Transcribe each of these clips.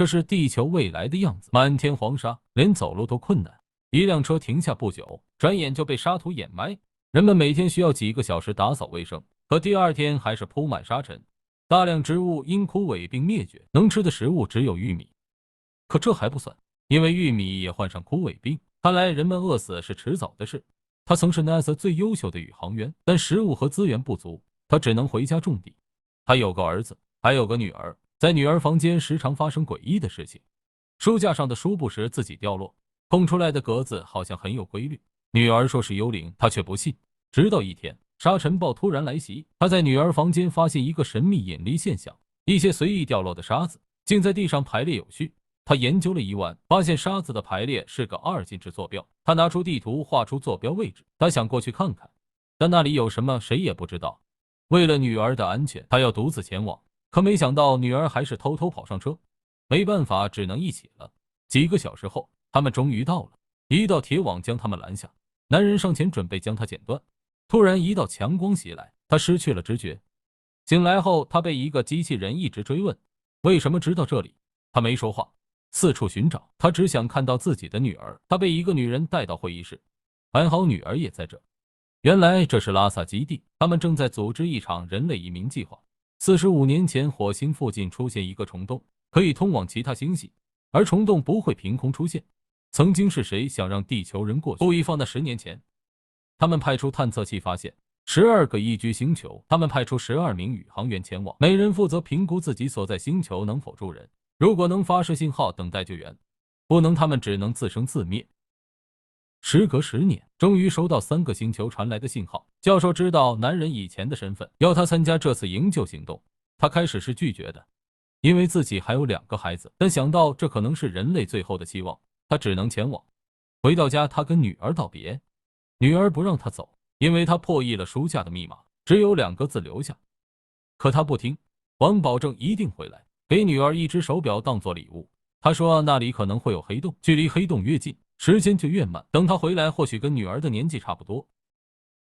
这是地球未来的样子，满天黄沙，连走路都困难。一辆车停下不久，转眼就被沙土掩埋。人们每天需要几个小时打扫卫生，可第二天还是铺满沙尘。大量植物因枯萎并灭绝，能吃的食物只有玉米。可这还不算，因为玉米也患上枯萎病，看来人们饿死是迟早的事。他曾是 NASA 最优秀的宇航员，但食物和资源不足，他只能回家种地。他有个儿子，还有个女儿，在女儿房间时常发生诡异的事情。书架上的书不时自己掉落，空出来的格子好像很有规律。女儿说是幽灵，他却不信。直到一天，沙尘暴突然来袭，他在女儿房间发现一个神秘引力现象，一些随意掉落的沙子竟在地上排列有序。他研究了一晚，发现沙子的排列是个二进制坐标。他拿出地图画出坐标位置，他想过去看看，但那里有什么谁也不知道。为了女儿的安全，他要独自前往，可没想到女儿还是偷偷跑上车。没办法，只能一起了。几个小时后，他们终于到了，一道铁网将他们拦下。男人上前准备将它剪断，突然一道强光袭来，他失去了知觉。醒来后，他被一个机器人一直追问，为什么知道这里？他没说话，四处寻找，他只想看到自己的女儿。他被一个女人带到会议室，还好女儿也在这。原来这是拉萨基地，他们正在组织一场人类移民计划。45年前，火星附近出现一个虫洞，可以通往其他星系，而虫洞不会凭空出现。曾经是谁想让地球人过去？故意放在10年前。他们派出探测器发现12个宜居星球，他们派出12名宇航员前往，每人负责评估自己所在星球能否住人，如果能发射信号等待救援，不能他们只能自生自灭。时隔10年，终于收到3个星球传来的信号。教授知道男人以前的身份，要他参加这次营救行动。他开始是拒绝的，因为自己还有2个孩子，但想到这可能是人类最后的希望，他只能前往。回到家，他跟女儿道别，女儿不让他走，因为他破译了书架的密码，只有2个字留下。可他不听，王保证一定回来，给女儿一只手表当做礼物。他说那里可能会有黑洞，距离黑洞越近，时间就越慢，等他回来或许跟女儿的年纪差不多。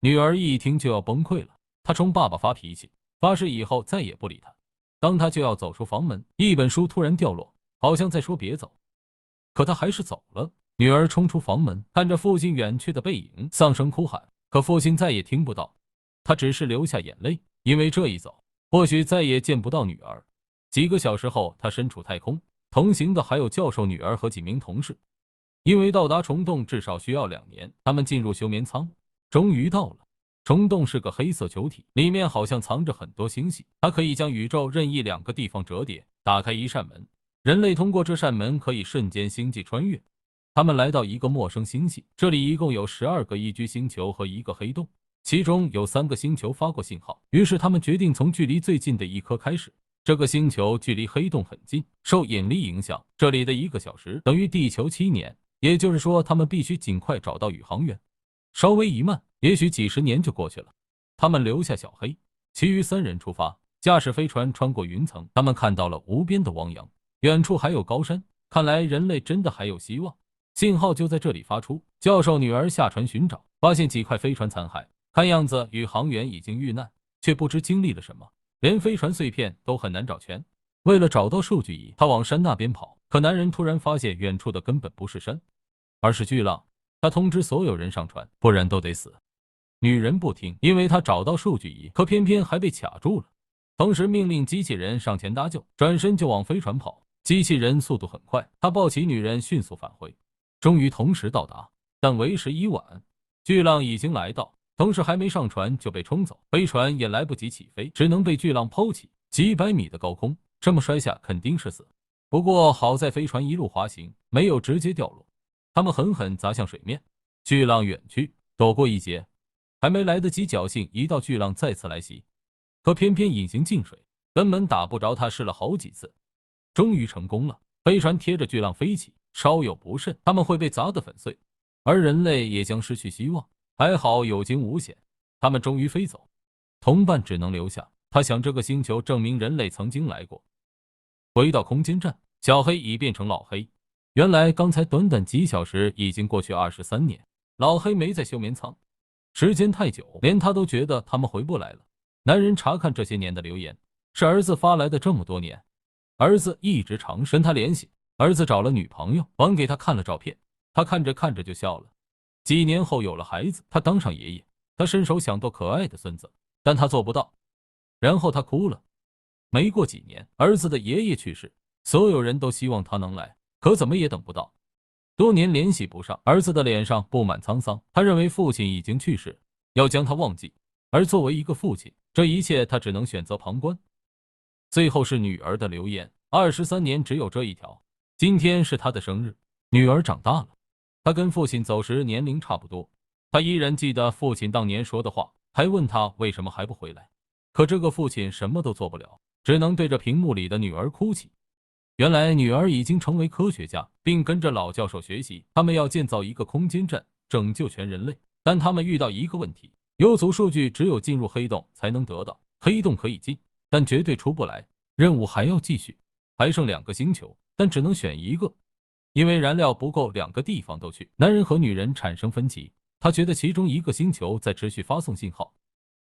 女儿一听就要崩溃了，她冲爸爸发脾气，发誓以后再也不理他。当他就要走出房门，一本书突然掉落，好像在说别走，可他还是走了。女儿冲出房门，看着父亲远去的背影，丧声哭喊，可父亲再也听不到，他只是流下眼泪，因为这一走，或许再也见不到女儿。几个小时后，他身处太空，同行的还有教授女儿和几名同事。因为到达虫洞至少需要2年，他们进入休眠舱，终于到了。虫洞是个黑色球体，里面好像藏着很多星系，它可以将宇宙任意2个地方折叠，打开一扇门，人类通过这扇门可以瞬间星际穿越。他们来到一个陌生星系，这里一共有12个宜居星球和1个黑洞，其中有3个星球发过信号，于是他们决定从距离最近的一颗开始。这个星球距离黑洞很近，受引力影响，这里的1个小时等于地球7年，也就是说他们必须尽快找到宇航员，稍微一慢，也许几10年就过去了。他们留下小黑，其余3人出发，驾驶飞船穿过云层，他们看到了无边的汪洋，远处还有高山，看来人类真的还有希望。信号就在这里发出，教授女儿下船寻找，发现几块飞船残骸，看样子宇航员已经遇难，却不知经历了什么，连飞船碎片都很难找全。为了找到数据仪，他往山那边跑，可男人突然发现远处的根本不是山，而是巨浪。他通知所有人上船，不然都得死。女人不听，因为她找到数据仪，可偏偏还被卡住了。同时命令机器人上前搭救，转身就往飞船跑。机器人速度很快，他抱起女人迅速返回，终于同时到达，但为时已晚。巨浪已经来到，同时还没上船就被冲走，飞船也来不及起飞，只能被巨浪抛起几百米的高空，这么摔下肯定是死。不过好在飞船一路滑行，没有直接掉落，他们狠狠砸向水面，巨浪远去，躲过一劫。还没来得及侥幸，一道巨浪再次来袭，可偏偏隐形进水，根本打不着他，试了好几次，终于成功了。飞船贴着巨浪飞起，稍有不慎，他们会被砸得粉碎，而人类也将失去希望。还好有惊无险，他们终于飞走，同伴只能留下。他想这个星球证明人类曾经来过。回到空间站，小黑已变成老黑。原来刚才短短几小时已经过去23年，老黑没在休眠舱，时间太久，连他都觉得他们回不来了。男人查看这些年的留言，是儿子发来的，这么多年儿子一直尝试跟他联系。儿子找了女朋友，还给他看了照片，他看着看着就笑了。几年后有了孩子，他当上爷爷，他伸手想逗可爱的孙子，但他做不到。然后他哭了。没过几年，儿子的爷爷去世，所有人都希望他能来，可怎么也等不到。多年联系不上，儿子的脸上布满沧桑。他认为父亲已经去世，要将他忘记。而作为一个父亲，这一切他只能选择旁观。最后是女儿的留言，23年只有这一条。今天是他的生日，女儿长大了，他跟父亲走时年龄差不多。他依然记得父亲当年说的话，还问他为什么还不回来。可这个父亲什么都做不了，只能对着屏幕里的女儿哭泣。原来女儿已经成为科学家，并跟着老教授学习，他们要建造一个空间站，拯救全人类。但他们遇到一个问题，有组数据只有进入黑洞才能得到，黑洞可以进，但绝对出不来，任务还要继续。还剩2个星球，但只能选一个，因为燃料不够，2个地方都去。男人和女人产生分歧，他觉得其中一个星球在持续发送信号，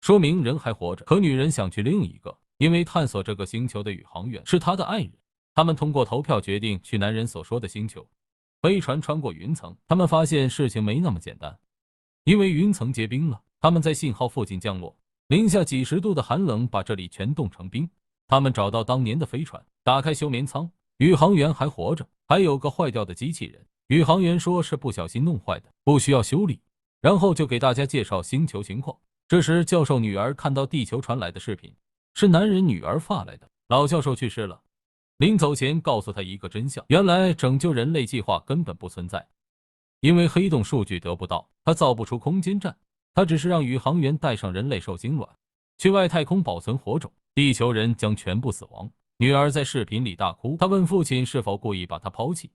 说明人还活着，可女人想去另一个，因为探索这个星球的宇航员是她的爱人。他们通过投票决定去男人所说的星球。飞船穿过云层，他们发现事情没那么简单，因为云层结冰了。他们在信号附近降落，零下几十度的寒冷把这里全冻成冰。他们找到当年的飞船，打开休眠舱，宇航员还活着，还有个坏掉的机器人。宇航员说是不小心弄坏的，不需要修理。然后就给大家介绍星球情况。这时教授女儿看到地球传来的视频，是男人女儿发来的。老教授去世了，临走前告诉他一个真相，原来拯救人类计划根本不存在，因为黑洞数据得不到，他造不出空间站，他只是让宇航员带上人类受精卵，去外太空保存火种，地球人将全部死亡。女儿在视频里大哭，她问父亲是否故意把她抛弃，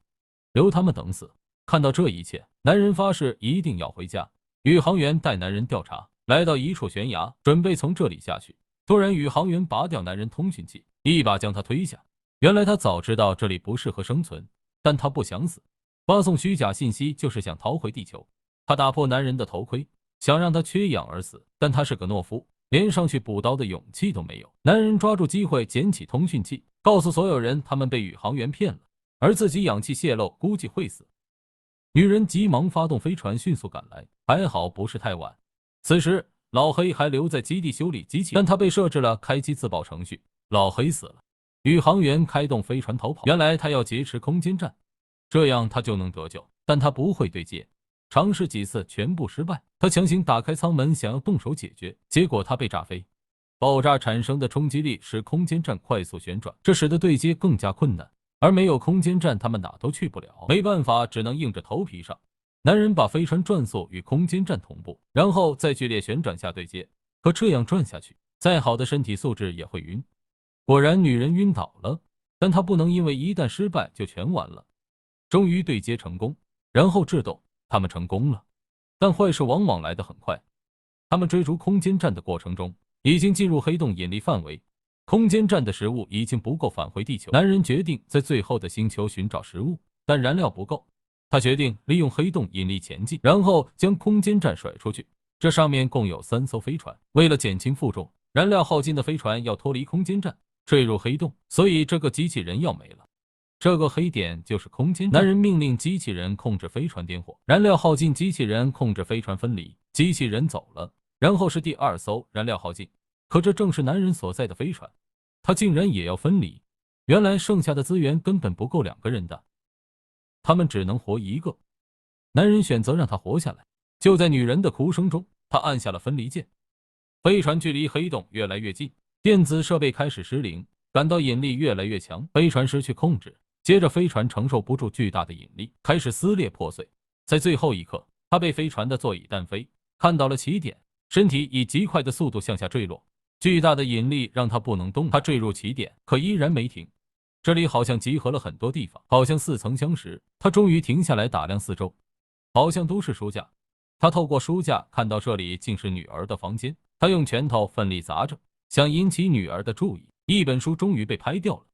留他们等死。看到这一切，男人发誓一定要回家。宇航员带男人调查，来到一处悬崖，准备从这里下去。突然，宇航员拔掉男人通讯器，一把将他推下。原来他早知道这里不适合生存，但他不想死，发送虚假信息就是想逃回地球。他打破男人的头盔，想让他缺氧而死，但他是个懦夫，连上去补刀的勇气都没有。男人抓住机会捡起通讯器，告诉所有人他们被宇航员骗了，而自己氧气泄漏，估计会死。女人急忙发动飞船迅速赶来，还好不是太晚。此时老黑还留在基地修理机器，但他被设置了开机自爆程序，老黑死了。宇航员开动飞船逃跑，原来他要劫持空间站，这样他就能得救，但他不会对接，尝试几次全部失败。他强行打开舱门，想要动手解决，结果他被炸飞。爆炸产生的冲击力使空间站快速旋转，这使得对接更加困难，而没有空间站他们哪都去不了，没办法，只能硬着头皮上。男人把飞船转速与空间站同步，然后在剧烈旋转下对接，可这样转下去，再好的身体素质也会晕。果然女人晕倒了，但她不能因为一旦失败就全完了。终于对接成功，然后制动，他们成功了。但坏事往往来得很快，他们追逐空间站的过程中，已经进入黑洞引力范围，空间站的食物已经不够返回地球。男人决定在最后的星球寻找食物，但燃料不够，他决定利用黑洞引力前进，然后将空间站甩出去。这上面共有3艘飞船，为了减轻负重，燃料耗尽的飞船要脱离空间站，坠入黑洞，所以这个机器人要没了。这个黑点就是空间站。男人命令机器人控制飞船点火，燃料耗尽，机器人控制飞船分离，机器人走了。然后是第2艘，燃料耗尽，可这正是男人所在的飞船，他竟然也要分离。原来剩下的资源根本不够2个人的，他们只能活一个。男人选择让他活下来。就在女人的哭声中，他按下了分离键。飞船距离黑洞越来越近，电子设备开始失灵，感到引力越来越强，飞船失去控制。接着飞船承受不住巨大的引力，开始撕裂破碎。在最后一刻，他被飞船的座椅单飞，看到了起点，身体以极快的速度向下坠落。巨大的引力让他不能动，他坠入起点，可依然没停。这里好像集合了很多地方，好像似曾相识。他终于停下来打量四周，好像都是书架。他透过书架看到这里竟是女儿的房间，他用拳头奋力砸着，想引起女儿的注意。一本书终于被拍掉了，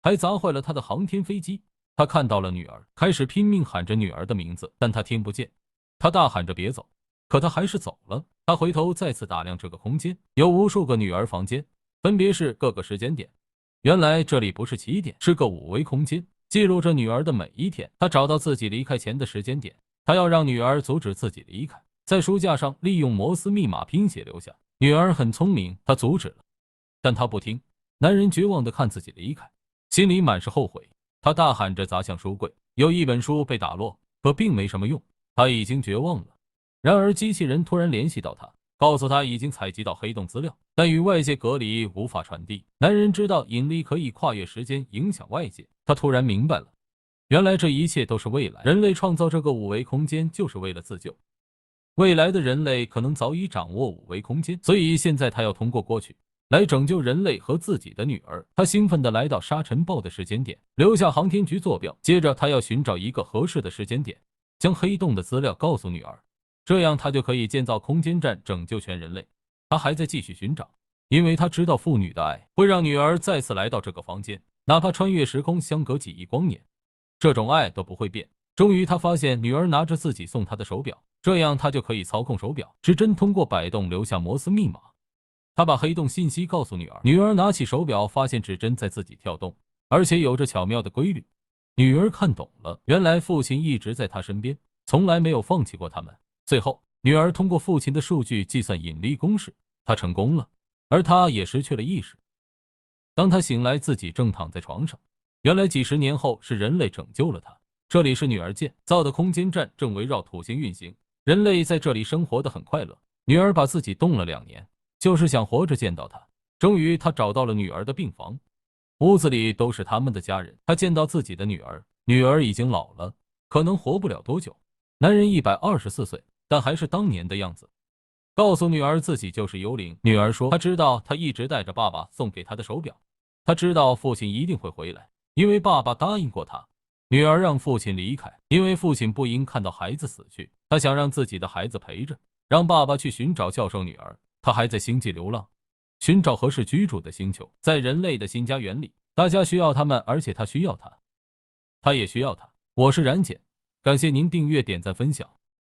还砸坏了他的航天飞机。他看到了女儿，开始拼命喊着女儿的名字，但他听不见。他大喊着别走，可他还是走了。他回头再次打量这个空间，有无数个女儿房间，分别是各个时间点。原来这里不是起点，是个五维空间，记录着女儿的每一天。他找到自己离开前的时间点，他要让女儿阻止自己离开，在书架上利用摩斯密码拼写留下。女儿很聪明，她阻止了，但她不听。男人绝望地看自己离开，心里满是后悔。他大喊着砸向书柜，有一本书被打落，可并没什么用，他已经绝望了。然而机器人突然联系到他，告诉他已经采集到黑洞资料，但与外界隔离，无法传递。男人知道引力可以跨越时间影响外界，他突然明白了，原来这一切都是未来。人类创造这个五维空间就是为了自救。未来的人类可能早已掌握五维空间，所以现在他要通过过去来拯救人类和自己的女儿。他兴奋地来到沙尘暴的时间点，留下航天局坐标。接着他要寻找一个合适的时间点，将黑洞的资料告诉女儿，这样他就可以建造空间站拯救全人类。他还在继续寻找，因为他知道父女的爱会让女儿再次来到这个房间，哪怕穿越时空相隔几亿光年，这种爱都不会变。终于他发现女儿拿着自己送他的手表，这样他就可以操控手表，指针通过摆动留下摩斯密码。他把黑洞信息告诉女儿，女儿拿起手表，发现指针在自己跳动，而且有着巧妙的规律。女儿看懂了，原来父亲一直在她身边，从来没有放弃过他们。最后，女儿通过父亲的数据计算引力公式，她成功了，而她也失去了意识。当她醒来，自己正躺在床上，原来几十年后是人类拯救了她。这里是女儿建造的空间站，正围绕土星运行，人类在这里生活得很快乐。女儿把自己冻了2年，就是想活着见到她。终于，她找到了女儿的病房，屋子里都是他们的家人。她见到自己的女儿，女儿已经老了，可能活不了多久。男人124岁，但还是当年的样子。告诉女儿自己就是幽灵。女儿说，她知道她一直带着爸爸送给她的手表，她知道父亲一定会回来，因为爸爸答应过她。女儿让父亲离开，因为父亲不应看到孩子死去。她想让自己的孩子陪着，让爸爸去寻找教授女儿。她还在星际流浪，寻找合适居住的星球。在人类的新家园里，大家需要他们，而且他需要她，他也需要她。我是冉简，感谢您订阅、点赞、分享。